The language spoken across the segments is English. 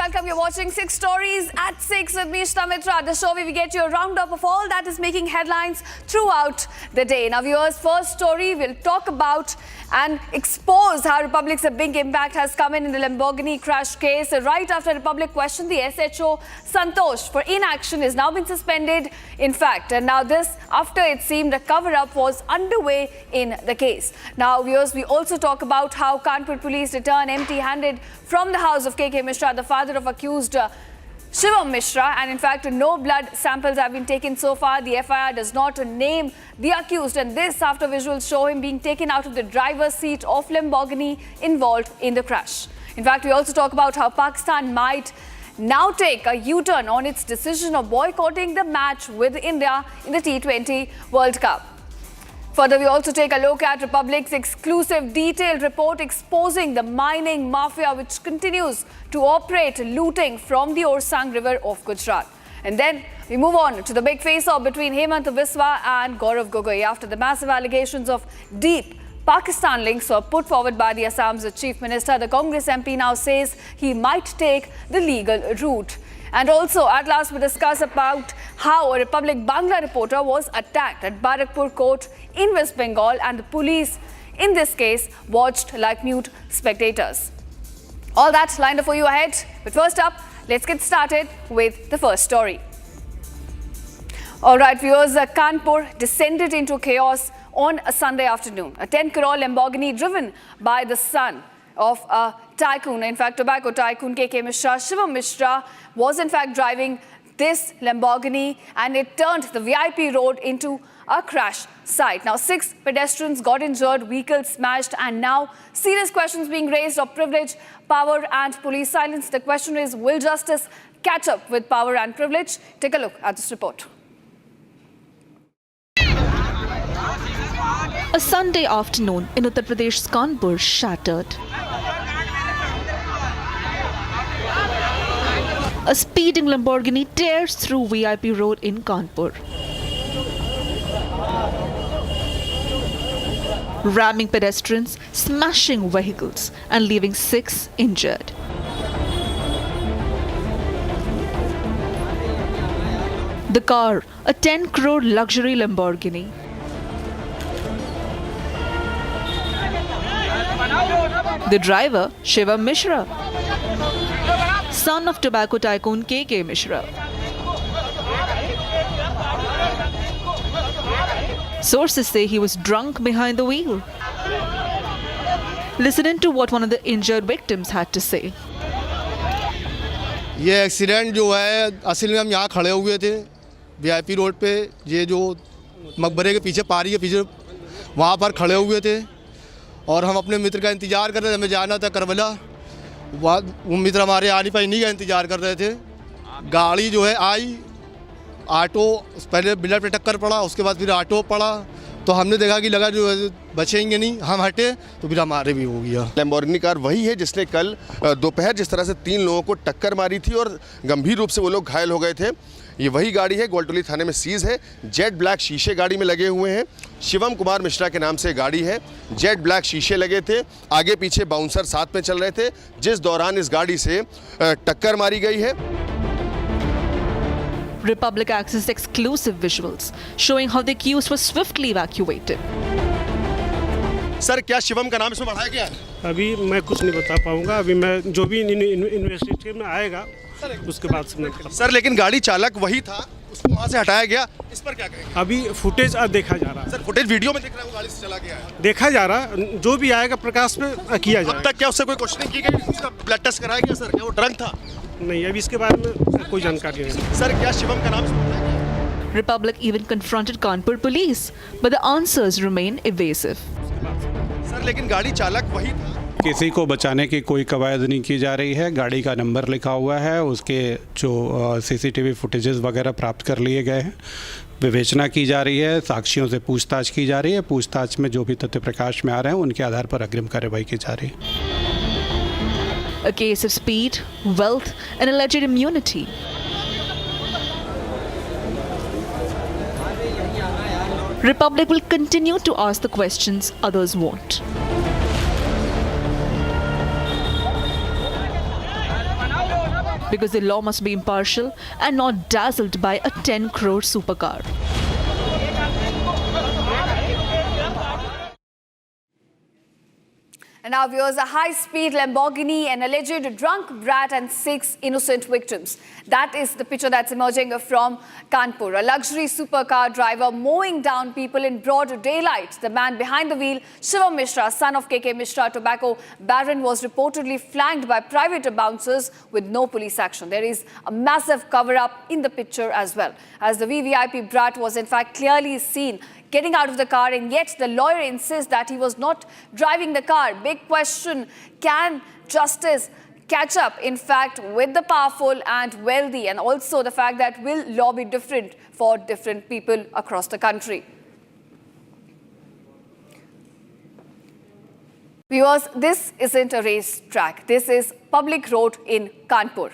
welcome. You're watching 6 Stories at 6 with me, Mitra, the show where we get you a roundup of all that is making headlines throughout the day. Now, viewers, first story, we'll talk about and expose how Republic's big impact has come in the Lamborghini crash case. Right after Republic questioned the SHO, Santosh, for inaction is now been suspended, in fact. And now this, after it seemed a cover-up was underway in the case. Now, viewers, we also talk about how Kanpur police return empty-handed from the house of KK Mishra, the father of accused Shivam Mishra, and in fact no blood samples have been taken so far. The FIR does not name the accused, and this after visuals show him being taken out of the driver's seat of Lamborghini involved in the crash. In fact, we also talk about how Pakistan might now take a U-turn on its decision of boycotting the match with India in the T20 World Cup. Further, we also take a look at Republic's exclusive detailed report exposing the mining mafia which continues to operate looting from the Orsang River of Gujarat. And then we move on to the big face-off between Himanta and Gogoi after the massive allegations of deep Pakistan links were put forward by the Assam's Chief Minister. The Congress MP now says he might take the legal route. And also, at last, we discuss about how a Republic Bangla reporter was attacked at Barakpur court in West Bengal, and the police, in this case, watched like mute spectators. All that lined up for you ahead. But first up, let's get started with the first story. All right, viewers, Kanpur descended into chaos on a Sunday afternoon. A 10 crore Lamborghini driven by the son of a tycoon, in fact tobacco tycoon KK Mishra, Shivam Mishra, was in fact driving this Lamborghini, and it turned the VIP road into a crash site. Now 6 pedestrians got injured, vehicles smashed, and now serious questions being raised of privilege, power and police silence. The question is, will justice catch up with power and privilege? Take a look at this report. A Sunday afternoon in Uttar Pradesh's Kanpur shattered. A speeding Lamborghini tears through VIP road in Kanpur, ramming pedestrians, smashing vehicles and leaving 6 injured. The car, a 10 crore luxury Lamborghini. The driver, Shivam Mishra, son of tobacco tycoon KK Mishra. Sources say he was drunk behind the wheel. Listen in to what one of the injured victims had to say. ये accident जो है असल में हम यहाँ खड़े हुए थे वीआईपी रोड पे, ये जो मकबरे के पीछे पारी के पीछे वहाँ पर खड़े हुए थे और हम अपने मित्र का इंतज़ार कर रहे थे। हमें जाना था करबला, वो मित्र हमारे आने पर नहीं का इंतज़ार कर रहे थे। गाड़ी जो है आई, ऑटो पहले बिलर पे टक्कर पड़ा, उसके बाद फिर ऑटो पड़ा, तो हमने देखा कि लगा जो है बचेंगे नहीं, हम हटे तो फिर हमारे भी हो गया। लैम्बोर्गिनी कार वही है जिसने कल दोपहर जिस तरह से 3 लोगों को टक्कर मारी थी और गंभीर रूप से वो लोग घायल हो गए थे। ये वही गाड़ी है, गोलटोली थाने में सीज है। जेट ब्लैक शीशे गाड़ी में लगे हुए हैं। शिवम कुमार मिश्रा के नाम से गाड़ी है। जेट ब्लैक शीशे लगे थे, आगे पीछे बाउंसर साथ में चल रहे थे, जिस दौरान इस गाड़ी से टक्कर मारी गई है। Republic accessed exclusive visuals showing how the accused was swiftly evacuated. Sir, क्या शिवम का नाम इसमें बढ़ाया गया है? अभी मैं कुछ नहीं बता पाऊंगा। अभी मैं जो भी इन्वेस्टिगेशन में आएगा उसके बाद से मैं सर, लेकिन गाड़ी चालक वही था, उसको वहाँ से हटाया गया, इस पर क्या कहेंगे? अभी फुटेज देखा जा रहा है। सर, फुटेज वीडियो में दिख रहा है, वो गाड़ी से चला गया है, देखा जा रहा है। जो भी आएगा प्रकाश में किया जाएगा। अब तक क्या उससे कोई क्वेश्चनिंग की गई? उसका ब्लड टेस्ट कराया गया? सर, क्या वो ड्रंक था? नहीं, अभी इसके बारे में कोई जानकारी नहीं। सर, क्या शिवम का नाम इसमें बताया गया? Republic even confronted Kanpur police, but the answers remain evasive. Sir, लेकिन गाड़ी चालक वही था। किसी को बचाने की कोई कवायद नहीं की जा रही है। गाड़ी का नंबर लिखा हुआ है, उसके जो सीसीटीवी फुटेजेस वगैरह प्राप्त कर लिए गए हैं, विवेचना की जा रही है, साक्षियों से पूछताछ की जा रही है। पूछताछ में जो भी तथ्य प्रकाश में आ रहे हैं उनके आधार पर अग्रिम कार्रवाई की जा रही है। A case of speed, wealth and alleged immunity. Republic will continue to ask the questions others won't. because the law must be impartial and not dazzled by a 10 crore supercar. And now viewers, a high-speed Lamborghini, an alleged drunk brat and 6 innocent victims. That is the picture that's emerging from Kanpur. A luxury supercar driver mowing down people in broad daylight. The man behind the wheel, Shiva Mishra, son of KK Mishra, tobacco baron, was reportedly flanked by private bouncers with no police action. There is a massive cover-up in the picture as well, as the VVIP brat was in fact clearly seen getting out of the car, and yet the lawyer insists that he was not driving the car. Big question, can justice catch up, in fact, with the powerful and wealthy? And also the fact that will law be different for different people across the country? Viewers, this isn't a race track. This is public road in Kanpur.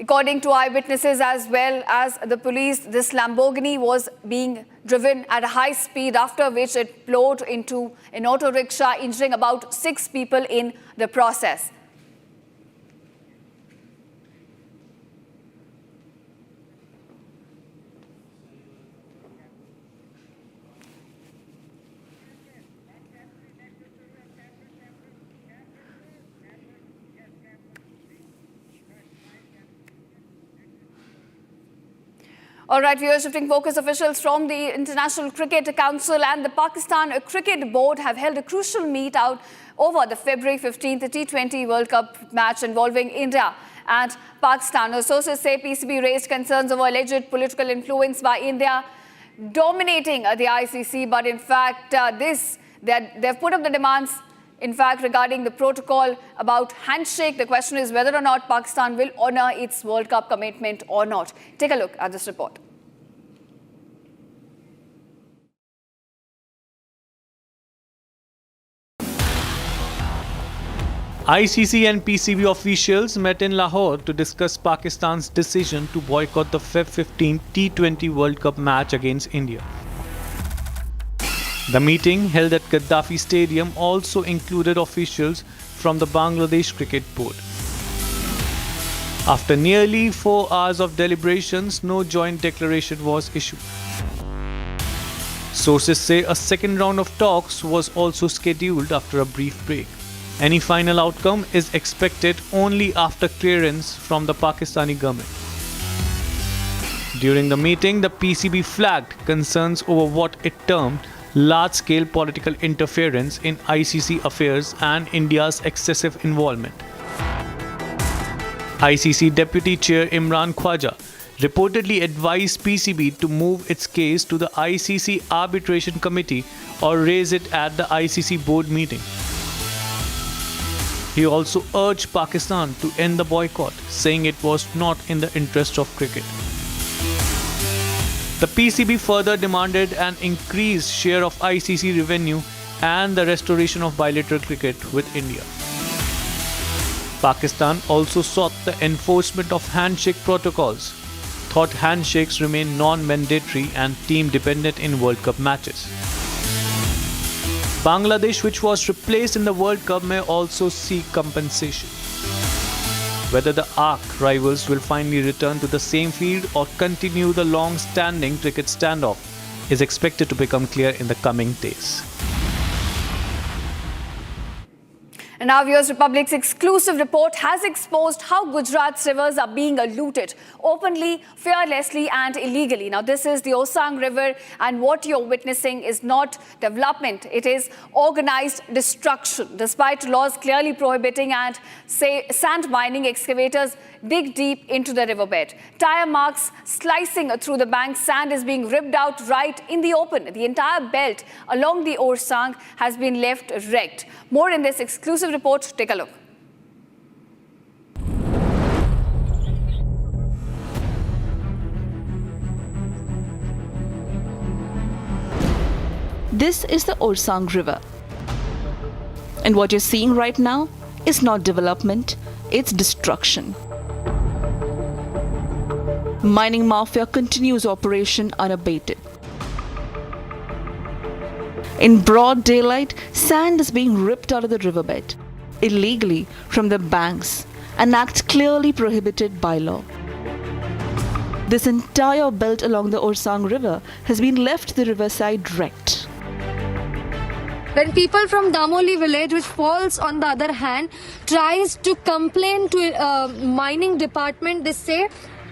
According to eyewitnesses as well as the police, this Lamborghini was being driven at a high speed, after which it plowed into an auto rickshaw, injuring about 6 people in the process. All right, viewers, shifting focus, officials from the International Cricket Council and the Pakistan Cricket Board have held a crucial meet out over the February 15th T20 World Cup match involving India and Pakistan. Sources say PCB raised concerns over alleged political influence by India dominating the ICC, but in fact, they've put up the demands, in fact, regarding the protocol about handshake. The question is whether or not Pakistan will honor its World Cup commitment or not. Take a look at this report. ICC and PCB officials met in Lahore to discuss Pakistan's decision to boycott the Feb 15 T20 World Cup match against India. The meeting, held at Gaddafi Stadium, also included officials from the Bangladesh Cricket Board. After nearly 4 hours of deliberations, no joint declaration was issued. Sources say a second round of talks was also scheduled after a brief break. Any final outcome is expected only after clearance from the Pakistani government. During the meeting, the PCB flagged concerns over what it termed large-scale political interference in ICC affairs and India's excessive involvement. ICC Deputy Chair Imran Khwaja reportedly advised PCB to move its case to the ICC Arbitration Committee or raise it at the ICC board meeting. He also urged Pakistan to end the boycott, saying it was not in the interest of cricket. The PCB further demanded an increased share of ICC revenue and the restoration of bilateral cricket with India. Pakistan also sought the enforcement of handshake protocols, thought handshakes remain non-mandatory and team-dependent in World Cup matches. Bangladesh, which was replaced in the World Cup, may also seek compensation. Whether the ARC rivals will finally return to the same field or continue the long-standing cricket standoff is expected to become clear in the coming days. And now, viewers, Republic's exclusive report has exposed how Gujarat's rivers are being looted openly, fearlessly and illegally. Now, this is the Osang River, and what you're witnessing is not development. It is organized destruction. Despite laws clearly prohibiting and sand mining, excavators dig deep into the riverbed. Tire marks slicing through the bank, sand is being ripped out right in the open. The entire belt along the Osang has been left wrecked. More in this exclusive report. Take a look. This is the Osang River. And what you're seeing right now is not development, it's destruction. Mining mafia continues operation unabated. In broad daylight, sand is being ripped out of the riverbed. illegally from the banks, an act clearly prohibited by law. This entire belt along the Orsang River has been left the riverside wrecked. When people from Damoli village, which falls on the other hand, tries to complain to mining department, they say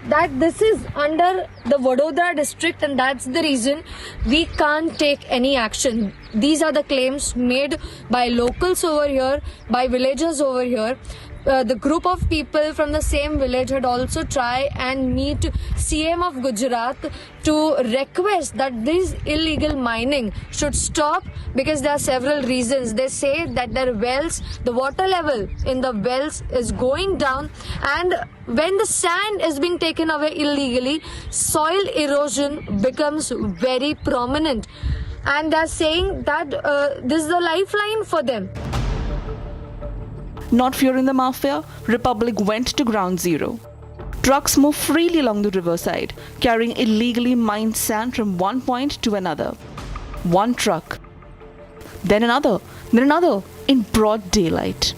that this is under the Vadodara district and that's the reason we can't take any action. These are the claims made by locals over here, by villagers over here. The group of people from the same village had also tried and meet CM of Gujarat to request that this illegal mining should stop because there are several reasons. They say that their wells, the water level in the wells is going down, and when the sand is being taken away illegally, soil erosion becomes very prominent, and they are saying that this is the lifeline for them. Not fearing the mafia, Republic went to ground zero. Trucks move freely along the riverside, carrying illegally mined sand from one point to another. One truck, then another, in broad daylight.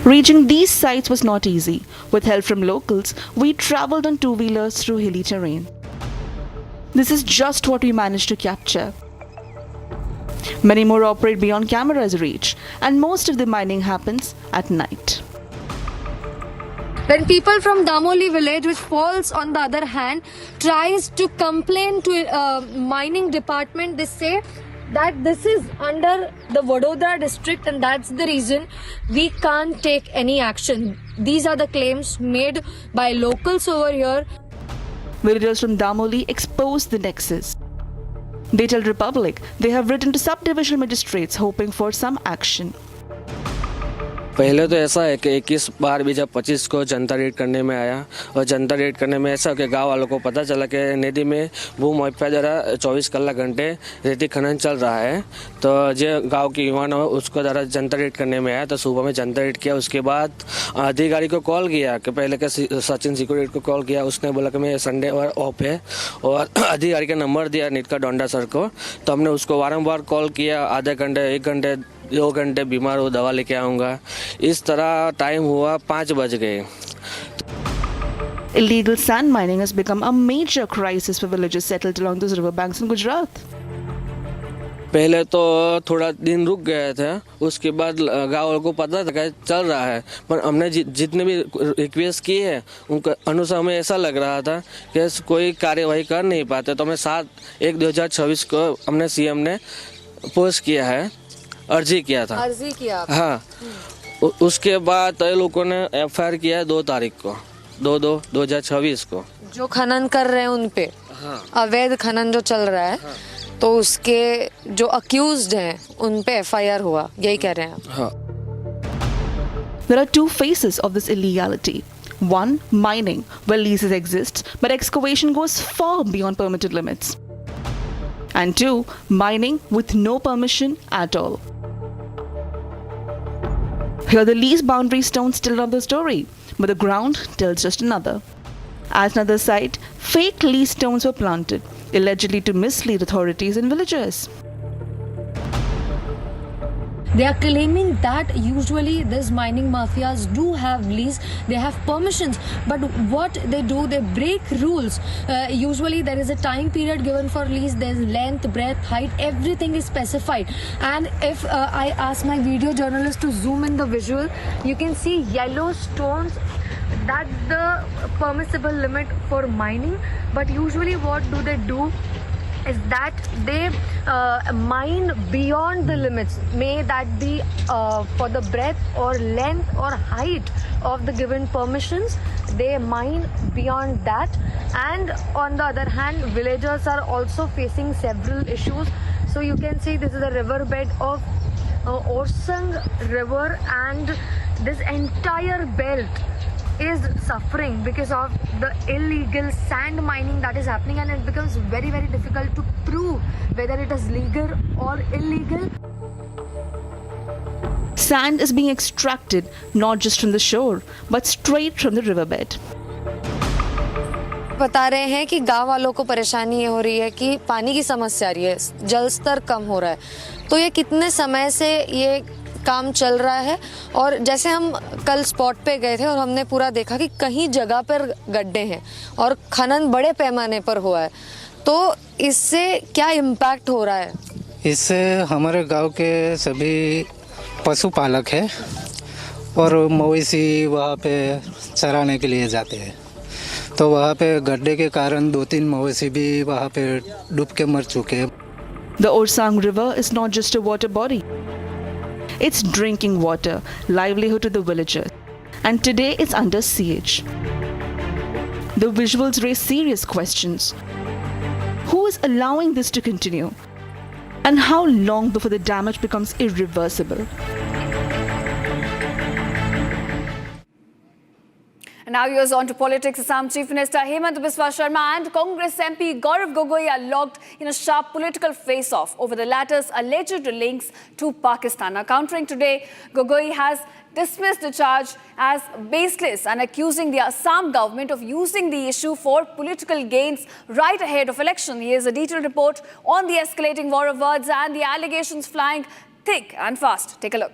Reaching these sites was not easy. With help from locals, we travelled on two-wheelers through hilly terrain. This is just what we managed to capture. Many more operate beyond camera's reach, and most of the mining happens at night. When people from Damoli village, which falls on the other hand, tries to complain to mining department, they say that this is under the Vadodara district and that's the reason we can't take any action. These are the claims made by locals over here. Villagers from Damoli exposed the nexus. They tell Republic they have written to sub-divisional magistrates hoping for some action. पहले तो ऐसा है कि 21 बार भी जब 25 को जनता red करने में आया और जनता रेड करने में ऐसा कि गांव वालों को पता चला कि नदी में भू मुआवजा द्वारा 24 घंटे रेती खनन चल रहा है, तो जो गांव के युवान हो उसको द्वारा जनता रेड करने में आया, तो सुबह में जनता रेड किया। उसके बाद अधिकारी को कॉल किया कि पहले के सचिन सिक्योरिटी को कॉल किया, उसने बोला कि मैं संडे और ऑफ है, और अधिकारी का नंबर दिया नीट का डोंडा सर को, तो हमने उसको वारंवार कॉल किया, आधे घंटे 1 घंटे 2 घंटे बीमार हो दवा लेके आऊँगा, इस तरह टाइम हुआ 5 बज गए। Illegal sand mining has become a major crisis for villages settled along those riverbanks in Gujarat. पहले तो थोड़ा दिन रुक गए थे, उसके बाद गाँव वालों को पता था कि चल रहा है, पर हमने जितने भी रिक्वेस्ट किए हैं उनका अनुसार हमें ऐसा लग रहा था कि कोई कार्यवाही कर नहीं पाते, तो हमें 7/1/2026 को हमने सीएम ने पोस्ट किया है, अर्जी किया था। हाँ, उसके बाद ये लोगों ने एफआईआर किया है 2 तारीख को 2/2/2026 को। जो खनन कर रहे हैं उन पे, अवैध खनन जो चल रहा है, तो उसके जो अक्यूज्ड हैं उन पे एफआईआर हुआ, यही कह रहे हैं आप? हाँ। There are 2 phases of this illegality. 1, mining, where leases exist, but excavation goes far beyond permitted limits. And 2, mining with no permission at all. Here the lease boundaries don't tell another story, but the ground tells just another. At another site, fake lease stones were planted, allegedly to mislead authorities and villagers. They are claiming that usually these mining mafias do have lease, they have permissions, but what they do, they break rules. Usually there is a time period given for lease, there's length, breadth, height, everything is specified. And if I ask my video journalist to zoom in the visual, you can see yellow stones. That's the permissible limit for mining, but usually what do they do is that they mine beyond the limits, may that be for the breadth or length or height of the given permissions, they mine beyond that. And on the other hand, villagers are also facing several issues. So you can see this is a riverbed of Orsang river, and this entire belt is suffering because of the illegal sand mining that is happening, and it becomes very, very difficult to prove whether it is legal or illegal. Sand is being extracted not just from the shore, but straight from the riverbed. बता रहे हैं कि गांव वालों को परेशानी ये हो रही है कि पानी की समस्या आ रही है, जल स्तर कम हो रहा है। तो ये कितने समय से ये काम चल रहा है? और जैसे हम कल स्पॉट पे गए थे और हमने पूरा देखा कि कहीं जगह पर गड्ढे हैं और खनन बड़े पैमाने पर हुआ है, तो इससे क्या इम्पैक्ट हो रहा है? इससे हमारे गांव के सभी पशुपालक हैं और मवेशी वहाँ पे चराने के लिए जाते हैं, तो वहाँ पे गड्ढे के कारण 2-3 मवेशी भी वहाँ पे डूब के मर चुके हैं। The Orsang River is not just a water body. It's drinking water, livelihood to the villagers. And today it's under siege. The visuals raise serious questions. Who is allowing this to continue? And how long before the damage becomes irreversible? And now here's on to politics. Assam Chief Minister Himanta Biswa Sharma and Congress MP Gaurav Gogoi are locked in a sharp political face-off over the latter's alleged links to Pakistan. Now, countering today, Gogoi has dismissed the charge as baseless and accusing the Assam government of using the issue for political gains right ahead of election. Here's a detailed report on the escalating war of words and the allegations flying thick and fast. Take a look.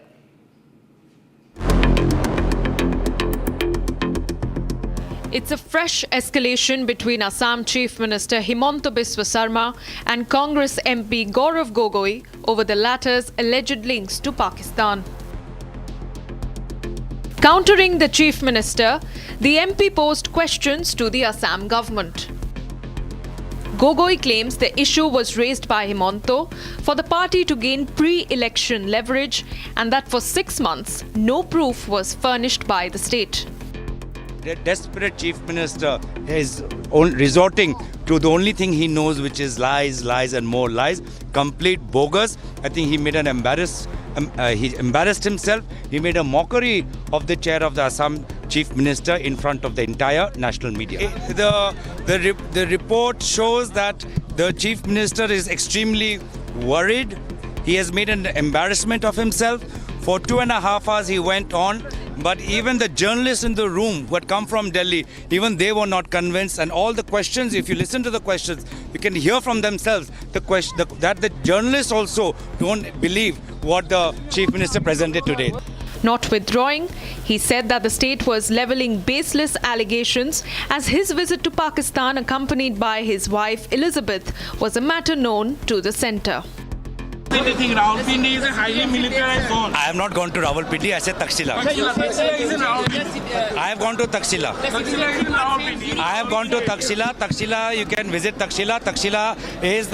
It's a fresh escalation between Assam Chief Minister Himanta Biswa Sarma and Congress MP Gaurav Gogoi over the latter's alleged links to Pakistan. Countering the Chief Minister, the MP posed questions to the Assam government. Gogoi claims the issue was raised by Himanta for the party to gain pre-election leverage and that for 6 months, no proof was furnished by the state. The desperate chief minister is resorting to the only thing he knows, which is lies, lies and more lies. Complete bogus. I think he made an he embarrassed himself. He made a mockery of the chair of the Assam chief minister in front of the entire national media. The report shows that the chief minister is extremely worried. He has made an embarrassment of himself. For 2.5 hours he went on. But even the journalists in the room who had come from Delhi, even they were not convinced. And all the questions, if you listen to the questions, you can hear from themselves that the journalists also don't believe what the Chief Minister presented today. Not withdrawing, he said that the state was levelling baseless allegations as his visit to Pakistan, accompanied by his wife Elizabeth, was a matter known to the centre. Anything, Rawalpindi is a highly militarized zone. I have not gone to Rawalpindi, I said Taxila. I have gone to Taxila. I have gone to Taxila. Taxila, you can visit Taxila. Taxila is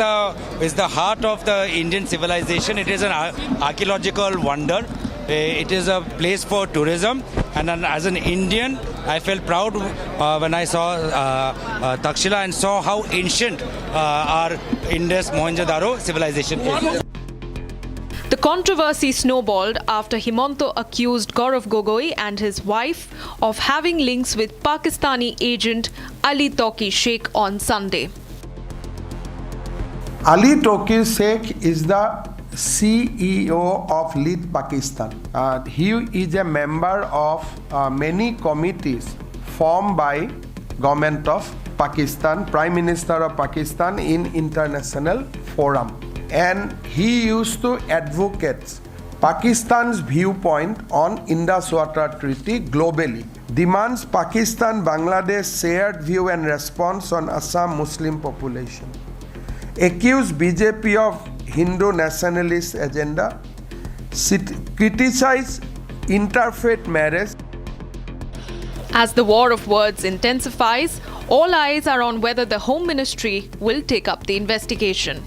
the heart of the Indian civilization. It is an archaeological wonder. It is a place for tourism. And as an Indian, I felt proud when I saw Taxila and saw how ancient our Indus Mohenjo-daro civilization is. The controversy snowballed after Himanta accused Gaurav Gogoi and his wife of having links with Pakistani agent Ali Toki Sheikh on Sunday. Ali Toki Sheikh is the CEO of Lead Pakistan. He is a member of many committees formed by Government of Pakistan, Prime Minister of Pakistan in international forum. And he used to advocate Pakistan's viewpoint on Indus Water Treaty globally, demands Pakistan-Bangladesh shared view and response on Assam Muslim population, accused BJP of Hindu nationalist agenda, criticized interfaith marriage. As the war of words intensifies, all eyes are on whether the Home Ministry will take up the investigation.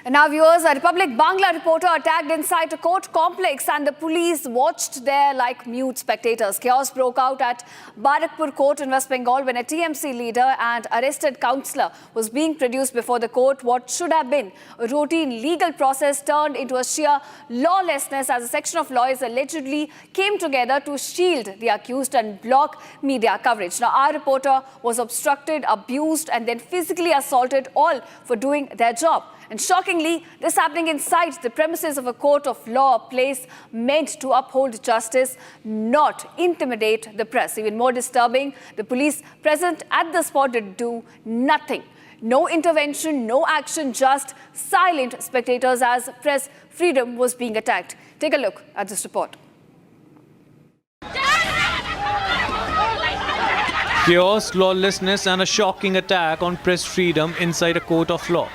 And now viewers, a Republic Bangla reporter attacked inside a court complex and the police watched there like mute spectators. Chaos broke out at Barakpur court in West Bengal when a TMC leader and arrested councillor was being produced before the court. What should have been a routine legal process turned into a sheer lawlessness as a section of lawyers allegedly came together to shield the accused and block media coverage. Now, our reporter was obstructed, abused and then physically assaulted, all for doing their job. And shockingly, Shockingly, this happening inside the premises of a court of law, a place meant to uphold justice, not intimidate the press. Even more disturbing, the police present at the spot did do nothing. No intervention, no action, just silent spectators as press freedom was being attacked. Take a look at this report. Chaos, lawlessness and a shocking attack on press freedom inside a court of law.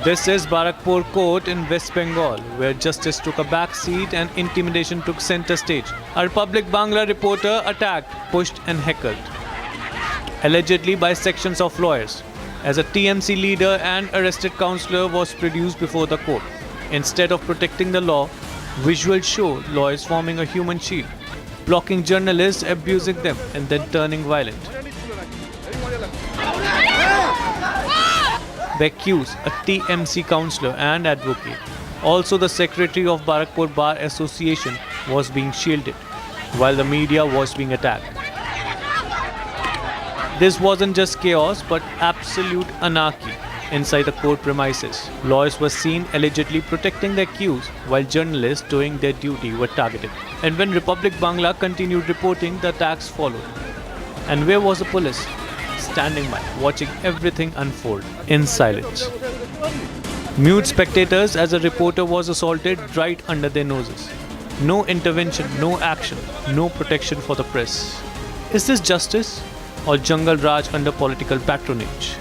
This is Barakpur Court in West Bengal, where justice took a back seat and intimidation took center stage. A Republic Bangla reporter attacked, pushed and heckled, allegedly by sections of lawyers, as a TMC leader and arrested councillor was produced before the court. Instead of protecting the law, visuals show lawyers forming a human shield, blocking journalists, abusing them and then turning violent. The accused, a TMC councillor and advocate, also the secretary of Barakpur Bar Association, was being shielded, while the media was being attacked. This wasn't just chaos, but absolute anarchy inside the court premises. Lawyers were seen allegedly protecting the accused, while journalists doing their duty were targeted. And when Republic Bangla continued reporting, the attacks followed. And where was the police? Standing by, watching everything unfold in silence. Mute spectators as a reporter was assaulted right under their noses. No intervention, no action, no protection for the press. Is this justice or Jungle Raj under political patronage?